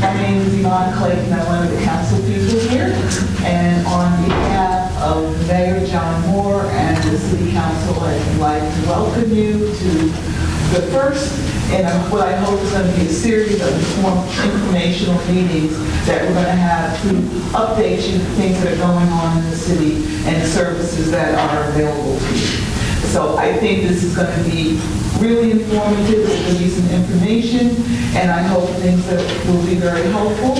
My name is Yvonne Clayton. I'm one of the council people here. And on behalf of Mayor John Moore and the City Council, I'd like to welcome you to the first in what I hope is going to be a series of informational meetings that we're going to have to update you to things that are going on in the city and the services that are available to you. So I think this is going to be really informative. There's going to be some information, and I hope things that will be very helpful.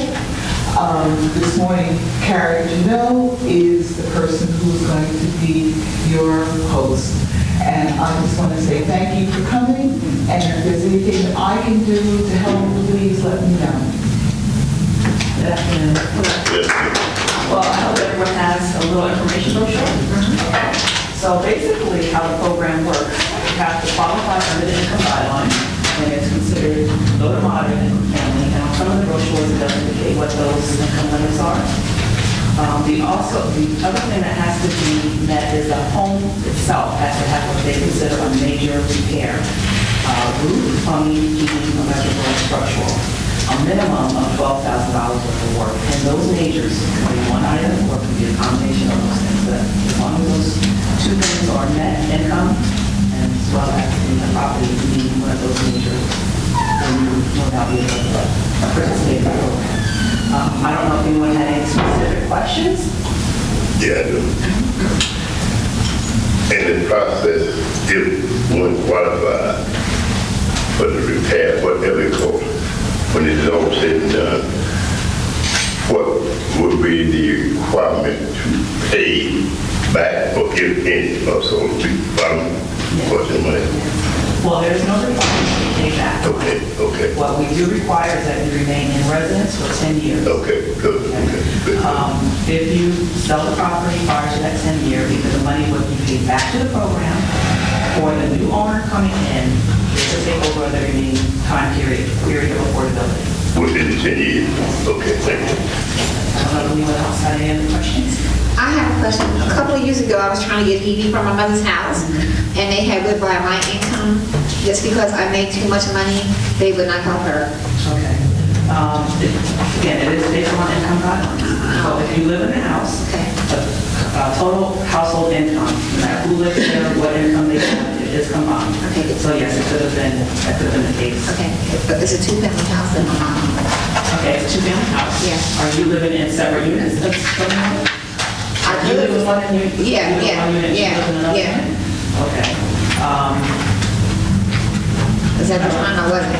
This morning, Carrie Janelle is the person who's going to be your host. And I just want to say thank you for coming, and if there's anything that I can do to help, please let me know. Good afternoon. Well, I hope everyone has a little information brochure. So basically, how the program works, you have to qualify under the income guideline, and it's considered low to moderate income family. And on some of the brochures, it does indicate what those income limits are. The other thing that has to be met is the home itself has to have what they consider a major repair. Roof, plumbing, heating, electrical, and structural. A minimum of $12,000 worth of work. And those majors can be one item or can be a combination of those things. But as long as those two things are met, income and as well as the property being one of those majors, then you will now be able to participate in the program. I don't know if anyone had any specific questions. Yeah, I do. In the process, if one qualified for the repair, whatever it costs, when it's all said and done, what would be the requirement to pay back, or if any, or so to speak, what's the money? Well, there's no requirement to pay back. Okay. What we do require is that you remain in residence for 10 years. Okay, good. If you sell the property prior to that 10 year, either the money would be paid back to the program, or the new owner coming in to take over the remaining time period of affordability. Within the 10 years? Okay, thank you. I don't know if anyone else had any other questions? I have a question. A couple of years ago, I was trying to get EV from my mother's house, and they had went by my income. Just because I made too much money, they would not help her. Okay. Again, it is based on income guidelines. So if you live in the house, total household income, no matter who lives there, what income they have, it is combined. Okay. So yes, that could have been the case. Okay, but it's a two-family house in my mom. Okay, it's a two-family house. Yeah. Are you living in separate units? You live in one unit? Yeah. You live in one unit, she lives in another unit? Okay. Is that the time I wasn't?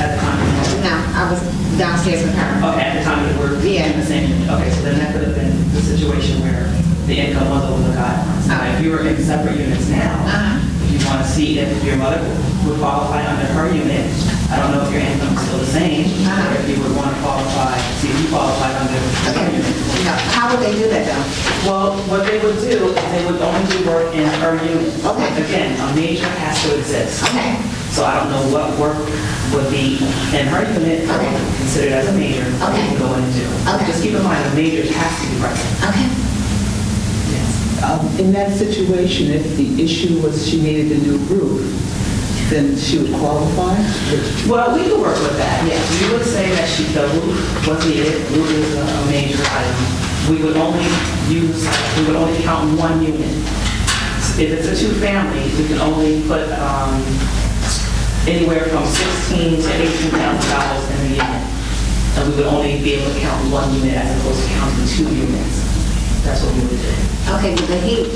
At the time? No, I was downstairs with her. Okay, at the time we were in the same unit. Okay, so then that could have been the situation where the income was over the guidelines. Now, if you were in separate units now, if you want to see if your mother would qualify under her unit, I don't know if your income is still the same, or if you would want to qualify, see if you qualified under her unit. No, how would they do that though? Well, what they would do is they would only do work in her unit. Okay. Again, a major has to exist. Okay. So I don't know what work would be in her unit or Okay. considered as a major that Okay. you can go into. Okay. Just keep in mind, a major has to be present. Okay. Yes. In that situation, if the issue was she needed a new roof, then she would qualify? Well, we could work with that, yes. We would say that the roof was needed, roof is a major item. We would only count one unit. If it's a two-family, we can only put anywhere from $16,000 to $18,000 in the unit. And we would only be able to count one unit as opposed to counting two units. That's what we would do. Okay, but the heat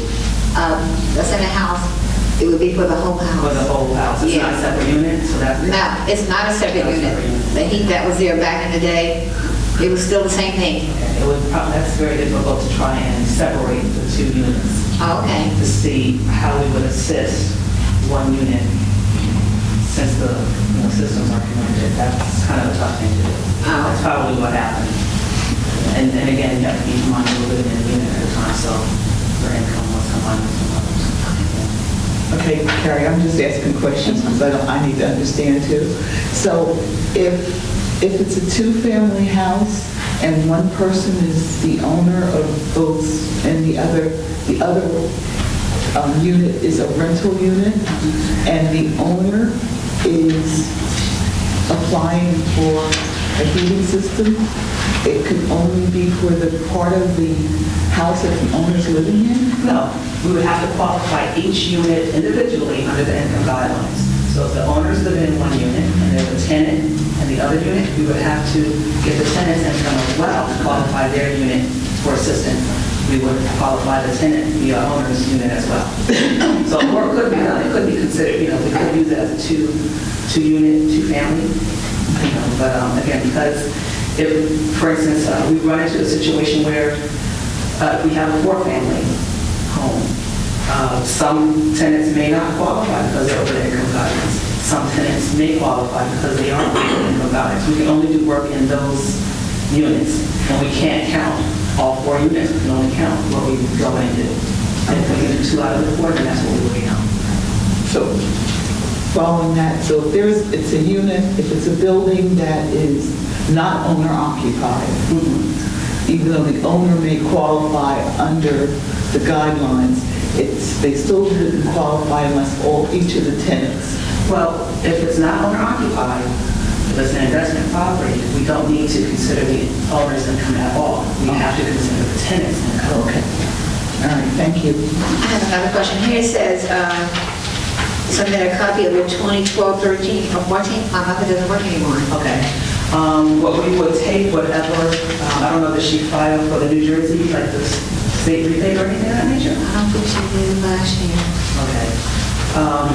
that's in the house, it would be for the whole house. For the whole house. It's not a separate unit, so that's... No, it's not a separate unit. The heat that was there back in the day, it was still the same thing. It would that's very difficult to try and separate the two units. Oh, okay. To see how we would assist one unit since the systems are connected. That's kind of a tough thing to do. Oh. That's probably what happened. And again, you have to keep in mind you're living in a unit at a time, so your income was combined with some others. Okay, Carrie, I'm just asking questions because I need to understand too. So if it's a two-family house and one person is the owner of both and the other unit is a rental unit and the owner is applying for a heating system, it could only be for the part of the house that the owner's living in? No, we would have to qualify each unit individually under the income guidelines. So if the owners live in one unit and there's a tenant in the other unit, we would have to get the tenant's income as well to qualify their unit for assistance. We would qualify the tenant via owner's unit as well. So more could be done. It could be considered, we could use it as a two-unit, two-family. But again, because if, for instance, we run into a situation where we have a four-family home. Some tenants may not qualify because they're over the income guidelines. Some tenants may qualify because they aren't over the income guidelines. We can only do work in those units, and we can't count all four units. We can only count what we go in and do. And if we get 2 out of the 4, then that's what we will count. So following that, so if it's a unit, if it's a building that is not owner occupied, even though the owner may qualify under the guidelines, they still wouldn't qualify unless each of the tenants. Well, if it's not owner occupied, if it's an investment property, we don't need to consider the owner's income at all. We have to consider the tenant's income. Okay. All right, thank you. I have another question. Here it says, submit a copy of the 2012, 13, or 14. My mother doesn't work anymore. Okay. What we would take, whatever, I don't know that she filed for the New Jersey, like the state rebate or anything of that nature? I don't think she did last year. Okay.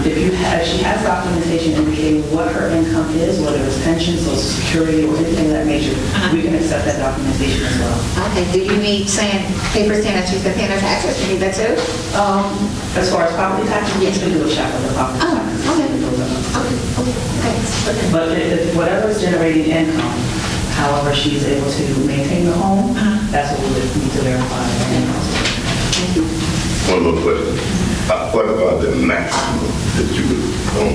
If she has documentation indicating what her income is, whether it's pension, social security, or anything of that nature, we can accept that documentation as well. Okay, do you need paper saying that she's been paying her taxes? You need that too? As far as property taxes, yes, we do a check on the property taxes. Okay. But whatever is generating income, however she's able to maintain the home, that's what we would need to verify. Thank you. One more question. What about the maximum that you would own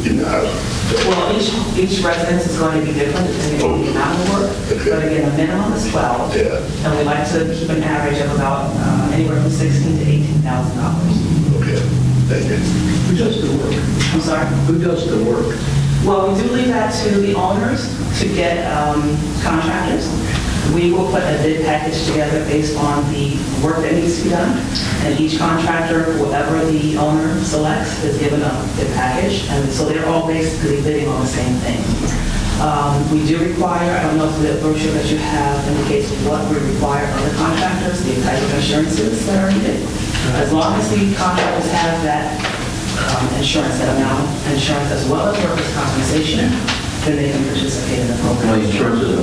in the house? Well, each residence is going to be different depending on the amount of work. Okay. But again, a minimum is 12. Yeah. And we like to keep an average of about anywhere from $16,000 to $18,000. Okay, thank you. Who does the work? I'm sorry? Who does the work? Well, we do leave that to the owners to get contractors. We will put a bid package together based on the work that needs to be done. And each contractor, whoever the owner selects, is given a bid package. And so they're all basically bidding on the same thing. We do require, I don't know if the brochure that you have indicates what we require of the contractors, the type of insurances that are needed. As long as the contractors have that insurance, that amount of insurance as well as workers' compensation, then they can participate in the program. Well, insurance is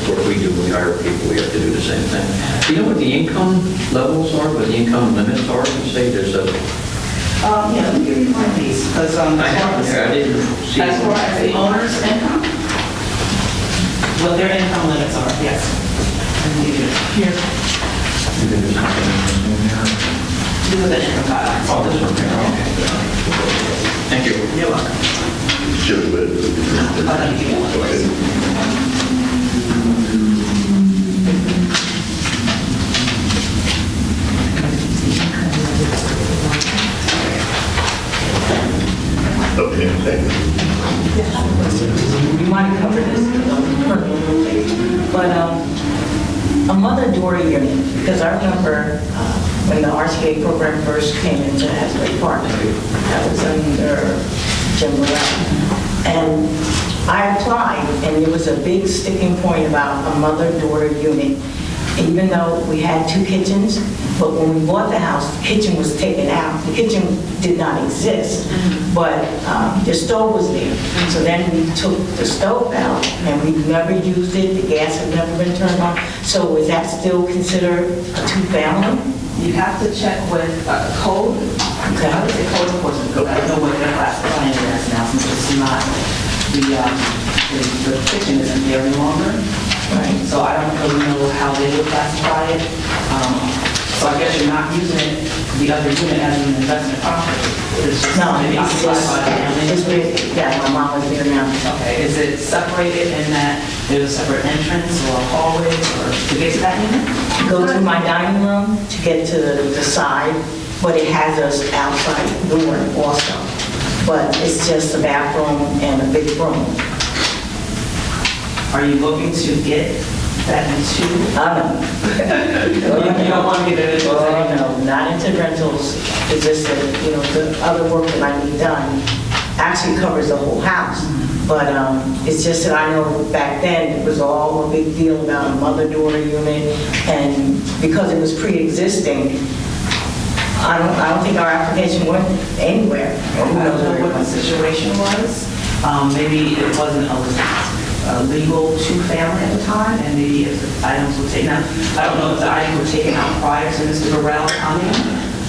what we do. We hire people. We have to do the same thing. Do you know what the income levels are, what the income limits are? You say there's a... Yeah, let me give you one of these, because I didn't see as far as the owner's income, what their income limits are, yes. Here. These are the income guidelines. Oh, this one here. Okay. Thank you. You're welcome. Sure, but... I'll give you one. Okay. Okay, thank you. You might cover this, but a mother-daughter unit, because I remember when the RCA program first came into Asbury Park, that was under Jim Burrell, and I applied, and there was a big sticking point about a mother-daughter unit, even though we had 2 kitchens, but when we bought the house, the kitchen was taken out. The kitchen did not exist, but the stove was there. So then we took the stove out, and we never used it. The gas had never been turned on. So is that still considered a 2-family? You have to check with code. Okay. I would say code enforcement, because I don't know what they're classifying it as now, since it's not, the kitchen isn't there any longer. Right. So I don't really know how they would classify it. So I guess you're not using it, the other unit as an investment property. It's just No, maybe it's occupied by the family. just, yeah, my mom was there now. Okay, is it separated in that there's a separate entrance or a hallway or to get to that unit? Go to my dining room to get to the side, but it has us outside door also. But it's just a bathroom and a big room. Are you looking to get that into? You don't want to get into Oh, it? no, not into rentals. It's just that, the other work that I need done actually covers the whole house. But it's just that I know back then, it was all a big deal about a mother-daughter unit, and because it was pre-existing, I don't think our application went anywhere. I don't know what the situation was. Maybe it wasn't a legal two-family at the time, and maybe if the items were taken out. I don't know if the items were taken out prior to Mr. Burrell coming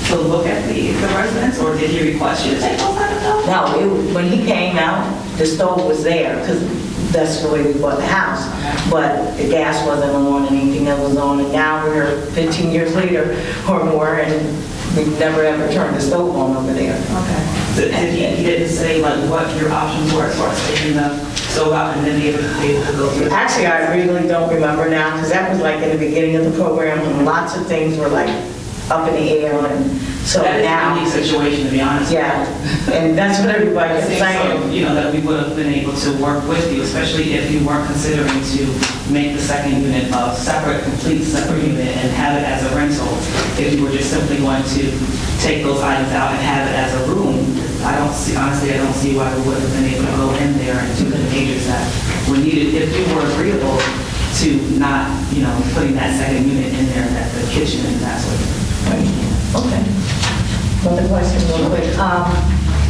to look at the residence, or did he request you to take those items out? No, when he came out, the stove was there, because that's the way we bought the house. But the gas wasn't on, and anything that was on, and now we're 15 years later or more, and we've never ever turned the stove on over there. Okay. He didn't say like what your options were as far as taking the stove out and then be able to go through it? Actually, I really don't remember now, because that was like in the beginning of the program, and lots of things were like up in the air, and so That is now. a unique situation, to be honest. Yeah, and that's what everybody I kept think saying. so, that we would have been able to work with you, especially if you weren't considering to make the second unit a complete separate unit and have it as a rental. If you were just simply going to take those items out and have it as a room, honestly, I don't see why we would have been able to go in there and do the behaviors that were needed if you were agreeable to not, putting that second unit in there, that the kitchen and that sort of thing. Okay. Another question real quick.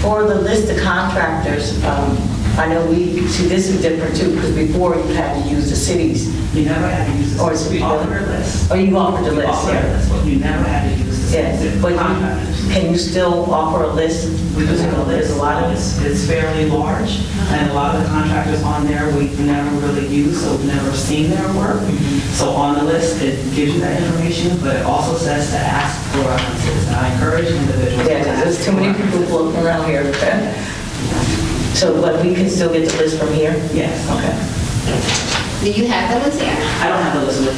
For the list of contractors, I know this is different too, because before you had to use the cities. You never had to use the Or we offered a list. Oh, you offered the list, Offered a yeah. list, but you never had to use the Yes, but contractors. can you still offer a list? We do have a list. There's a lot of It's fairly large, and a lot of the contractors on there we've never really used, so we've never seen their work. So on the list, it gives you that information, but it also says to ask for references. And I encourage individuals. Yeah, to 'cause ask there's too for many people references. floating around here. So, but we can still get the list from here? Yes. Okay. Do you have the list here? I don't have the list with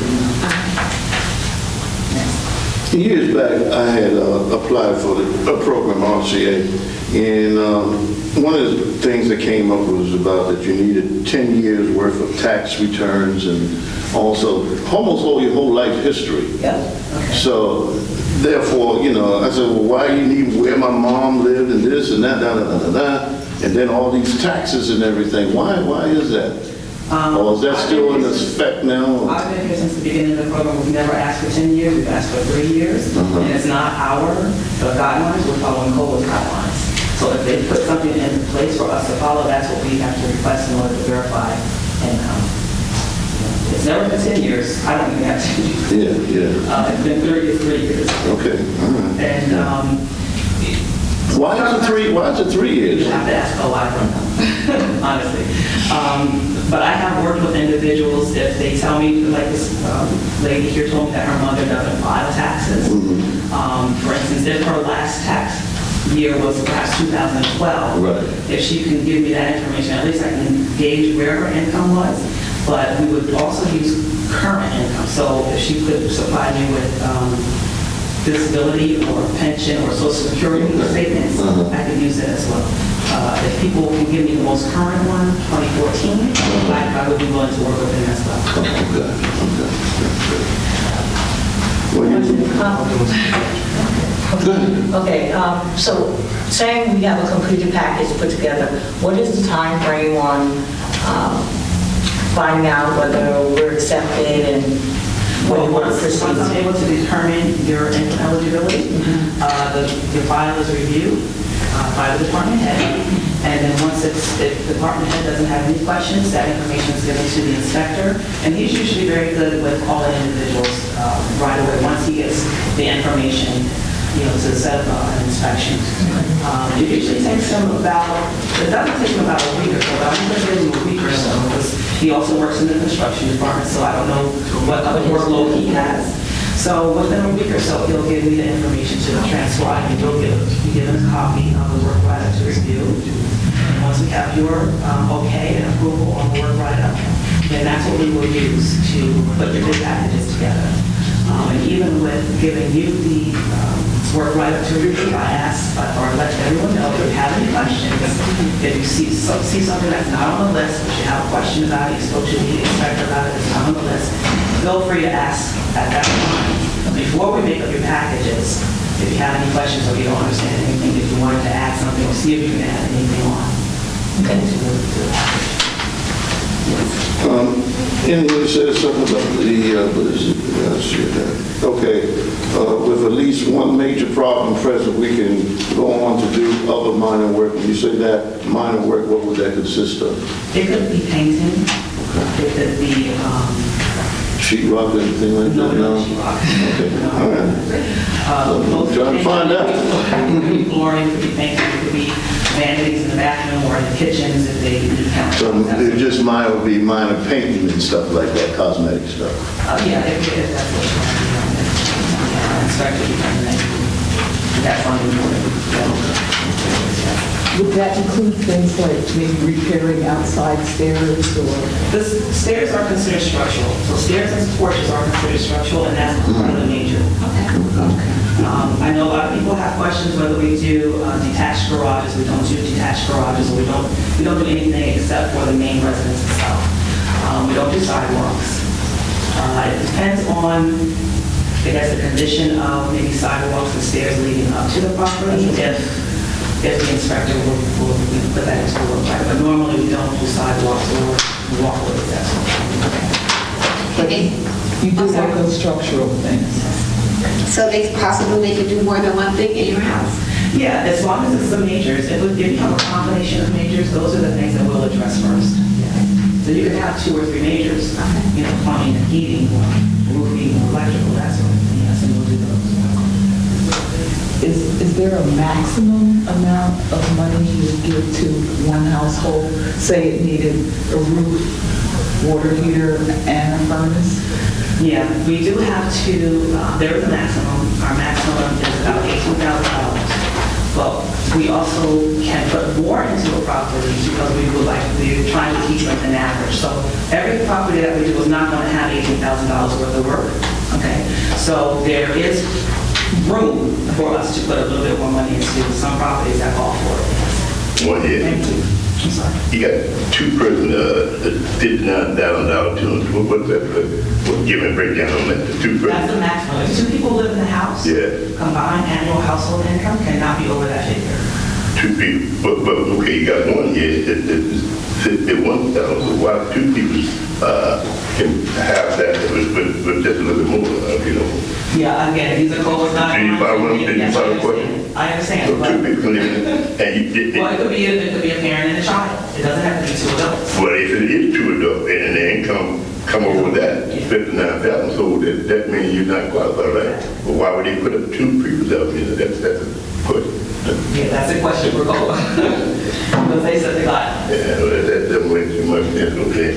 me. Years back, I had applied for a program, RCA, and one of the things that came up was about that you needed 10 years worth of tax returns and also almost all your whole life history. Yeah. So therefore, I said, well, why you need where my mom lived and this and that, and then all these taxes and everything. Why is that? Or is that still in effect now? I've been here since the beginning of the program. We've never asked for 10 years, we've asked for 3 years. And it's not our guidelines, we're following COLA's guidelines. So if they put something in place for us to follow, that's what we have to request in order to verify income. It's never been 10 years. I don't even have 10 years. Yeah. It's been 3 years. Okay, all right. And Why is it 3 years? you have to ask a lot from them, honestly. But I have worked with individuals, if they tell me, like this lady here told me that her mother doesn't file taxes. For instance, if her last tax year was perhaps 2012, Right. if she can give me that information, at least I can gauge where her income was. But we would also use current income. So if she could supply me with disability or pension or social security statements, I could use that as well. If people can give me the most current one, 2014, I would be willing to work with them as well. Okay, so saying we have a completed package put together, what is the time frame on finding out whether we're accepted and when you want to Once I'm proceed? able to determine your income eligibility, your file is reviewed by the department head, and then once if the department head doesn't have any questions, that information is given to the inspector, and he's usually very good with calling individuals right away once he gets the information, to set up an inspection. It usually takes him it doesn't take him about a week or so, but I'm going to give him a week or so, because he also works in the construction department, so I don't know what other workload he has. So within a week or so, he'll give me the information to transcribe, and we'll be given a copy of the work write-up to review. And once we have your okay and approval on the work write-up, then that's what we will use to put the bid packages together. And even with giving you the work right up to review, I ask or let everyone know if you have any questions. If you see something that's not on the list, but you have a question about it, you spoke to the inspector about it, it's not on the list, feel free to ask at that time. Before we make up your packages, if you have any questions or you don't understand anything, if you wanted to add something or see if you can add anything on. And you said something about what is it? Okay, with at least one major problem present, we can go on to do other minor work. When you say that minor work, what would that consist of? It could be painting, it could be, Sheet rock, anything like that? no, sheetrock. Okay, all right. I'm trying to find out. It could be flooring, it could be painting, it could be vanities in the bathroom or in the kitchens if they need help. So it just would be minor painting and stuff like that, cosmetic stuff. Yeah, if that's what you want to do. Inspector, you can make that's on the board. Would that include things like maybe repairing outside stairs or? The stairs are considered structural. So stairs and porches are considered structural, and that's part of the major. I know a lot of people have questions whether we do detached garages. We don't do detached garages, or we don't do anything except for the main residence itself. We don't do sidewalks. It depends on, I guess, the condition of maybe sidewalks and stairs leading up to the property. If the inspector will put that into work, right? But normally we don't do sidewalks or walkways. That's what. You do like those structural things. So it's possible they could do more than one thing in your house? Yeah, as long as it's the majors. If you have a combination of majors, those are the things that we'll address first. So you could have 2 or 3 majors, plumbing and heating, roofing, electrical, that sort of thing. Yes, and we'll do those. Is there a maximum amount of money you would give to one household? Say it needed a roof, water heater, and a furnace? Yeah, we do have to, there is a maximum. Our maximum is about $18,000. But we also can put more into a property because we're trying to keep an average. So every property that we do is not going to have $18,000 worth of work. Okay, so there is room for us to put a little bit more money into some properties that call for it. One year. Thank you. I'm sorry. You got 2 person, $59,000 to them. What's that? Give me a breakdown on that. The 2 That's person. the maximum. If 2 people live in the house, Yeah. combined annual household income cannot be over that figure. 2 people. But okay, you got 1 year. It's 1,000. So why 2 people can have that with just a little bit more? Yeah, again, these are goals not. Do you follow what I'm saying? Yes, You follow the question? I understand. So but- 2 people can live in it. And Well, it could be a parent and a child. It doesn't have to be 2 adults. well, if it is 2 adults and the income come over that, 59,000, so that means you're not qualified, right? Well, why would they put up 2 people up in it? That's a question. Yeah, that's the question we're going. Because they said they got. Yeah, well, that doesn't make too much sense, okay?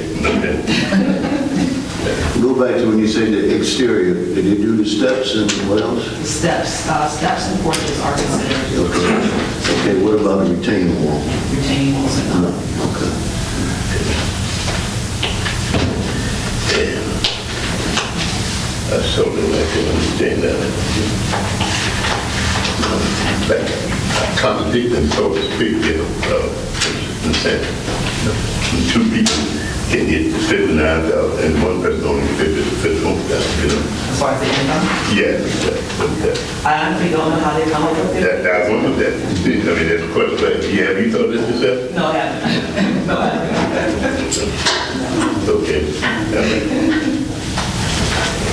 Go back to when you said the exterior. Did you do the steps and what else? Steps and porches are considered structural. Okay, what about the retaining wall? Retaining walls and No, okay. That's something I can understand that. Like, contradicting, so to speak, in a sense. 2 people can get 59,000 and 1 person only 51,000, as far as the income. Yeah, I honestly don't know how they come up with it. I wonder that. I mean, that's a question. Like, yeah, have you thought this yourself? No, I haven't. No, I haven't. Okay. Okay.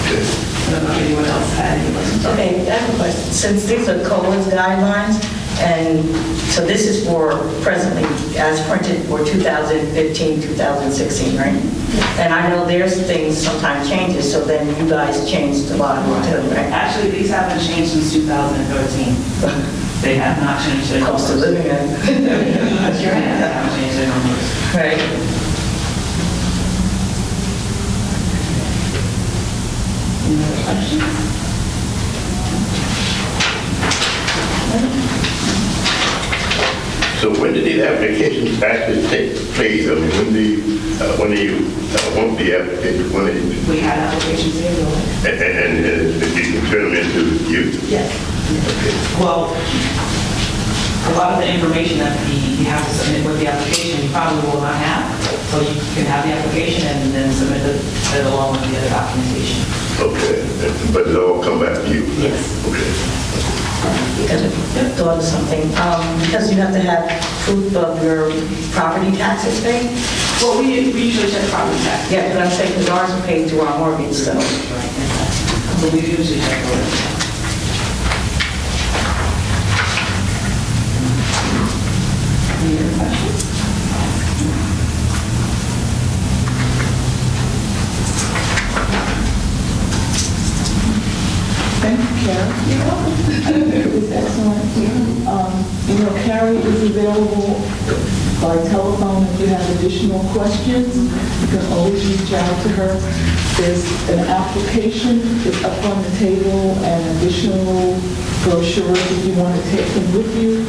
I don't know if anyone else had any questions. Okay, I have a question. Since these are COLA's guidelines, and so this is for presently, as printed for 2015, 2016, right? And I know there's things sometimes changes, so then you guys changed a lot too, right? Actually, these haven't changed since 2013. They have not changed their Cost of numbers. living, That's right. They haven't changed their numbers. right? Any other questions? So when did these applications actually take place? I mean, when when you want the application, when you, We had applications in there. and you can turn them into you. Yes. Okay. Well, a lot of the information that you have to submit with the application, you probably will not have. So you can have the application and then submit it along with the other documentation. Okay, but it all come back to you? Yes. Okay. Thought of something, because you have to have proof of your property taxes paid. Well, we usually check property tax. Yeah, but I'm saying, because ours are paid through our mortgage, so. So we usually check property tax. Any other questions? Thank you, Carrie. It was excellent. Carrie is available by telephone if you have additional questions. You can always reach out to her. There's an application that's up on the table and additional brochures if you want to take them with you.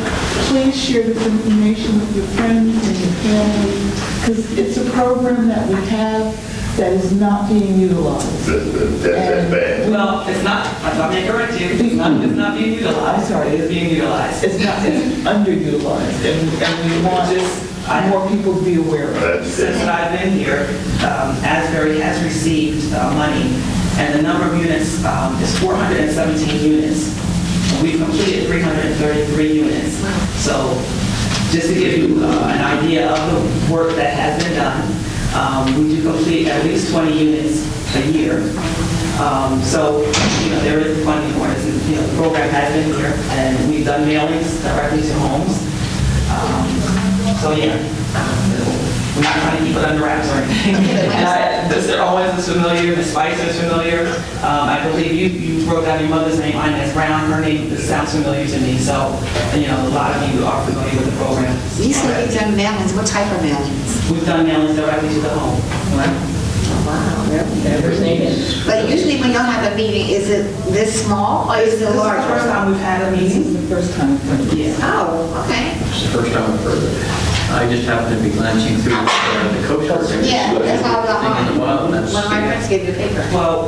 Please share this information with your friends and your family because it's a program that we have that is not being utilized. That's bad. Well, it's not, I'm going to correct you, it's not being utilized. I'm sorry. It's being utilized. It's not, it's underutilized, and we want more people to be aware of it. Since I've been here, Asbury has received money, and the number of units is 417 units. We've completed 333 units. So just to give you an idea of the work that has been done, we do complete at least 20 units a year. So, there is funding for it. The program has been here, and we've done mailings directly to homes. So, yeah, we're not trying to keep it under wraps or anything. Mr. Owens is familiar, Ms. Spicer is familiar. I believe you wrote down your mother's name, Inez Brown. Her name sounds familiar to me. So, a lot of you are familiar with the program. You said you've done mailings. What type of mailings? We've done mailings directly to the home. Wow. Everything is. But usually when y'all have a meeting, is it this small or is This it is the larger? first time we've had a This meeting. is the first time for me. Yeah. Oh, okay. It's the first time I've heard of it. I just happened to be glancing through the coach. Yeah, that's how I Thing in the wild, and got one of my friends gave me a paper. Well,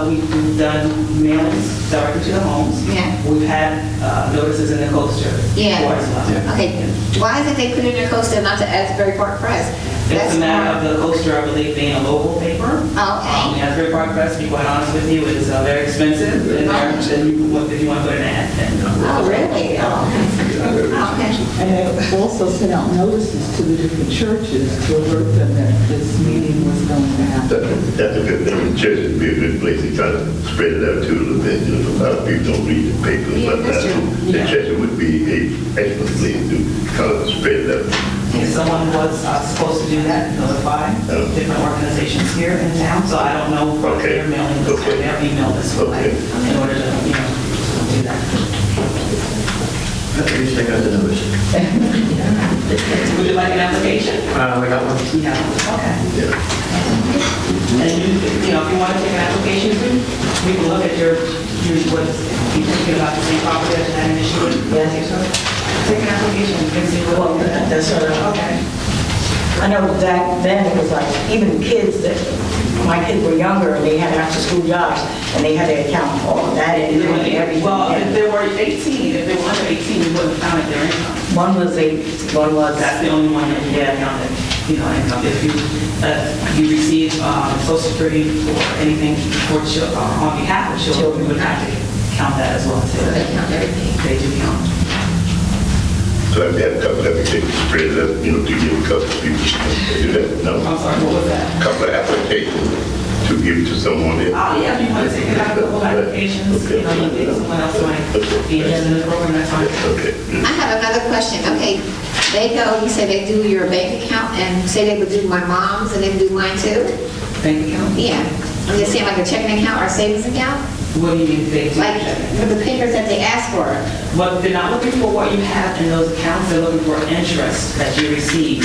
we've done mailings directly to the homes. Yeah. We've had notices in the coaster. Yeah. before as well. Yeah. Okay, why is it they put it in their coaster, not the Asbury Park Press? It's a matter of the coaster, I believe, being a local paper. Okay. The Asbury Park Press, to be quite honest with you, is very expensive. And if you want to put an ad. Oh, really? Oh, okay. And they also sent out notices to the different churches to alert them that this meeting was going to happen. That's a good thing. Church would be a good place to kind of spread it out too a little bit. A lot of people don't read the paper, Yeah, but that's true. the church would be a excellent place to kind of spread it out. If someone was supposed to do that, notify different organizations here in town, so I don't know what Okay. their mailing list or Okay. their email list would like Okay. in order to, do that. At least I got the notice. Would you like an application? We got one. Yeah, okay. Yeah. And if you want to take an application, we can look at what you thinking about the same property that you had an issue with. Yes. Take an application, you can see Well, what. that's sort of, Okay. I know back then it was like, even kids that, my kids were younger and they had after-school jobs and they had to account for all of that and everything. Well, if they were 18, if they were under 18, we wouldn't count it their income. One was 8, one was, That's the only one that we have counted, income. If you receive Social Security or anything for on behalf of children, we would have to count that as well too. They count everything. They do count. So I've had a couple of applications spread it out, to give a couple of people to do that. No, I'm sorry, what was that? couple of applications to give to someone else. Yeah, if you want to take a couple of applications, you think someone else might be interested in the program, that's fine. Okay. I have another question. Okay, you said they do your bank account and say they would do my mom's and they would do mine too? Bank account? Yeah. I'm just saying like a checking account or savings account? What do you mean they do? Like for the papers that they ask for? But they're not looking for what you have in those accounts, they're looking for interest that you receive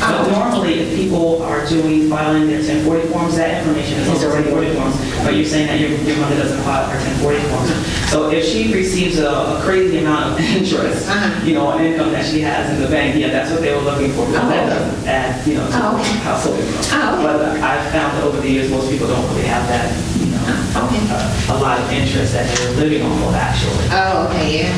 But normally, if people are filing their 1040 forms, that information is on 1040 forms. But you're saying that your mother doesn't file her 1040 forms. So if she receives a crazy amount of interest, on income that she has in the bank, yeah, that's what they were looking for. Because that doesn't add, to household income. But I've found that over the years, most people don't really have that, a lot of interest that they're living off of actually. Oh, okay, yeah.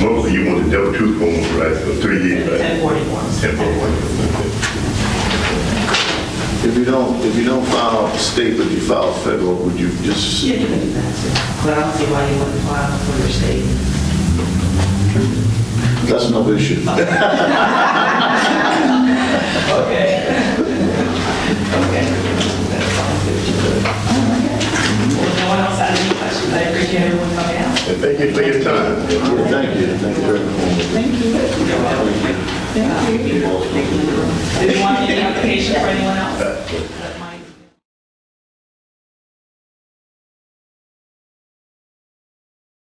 Mostly you want the W-2 forms, right, for 3 years, right? 1040 forms. 1040. If you don't file state, but you file federal, would you just? Yeah, you can do that too. But I don't see why you wouldn't file for your state. That's no issue. Okay. Okay. That sounds good. If no one else has any questions, I appreciate everyone coming out. And thank you for your time. Thank you very much. Thank you. Did you want any application for anyone else?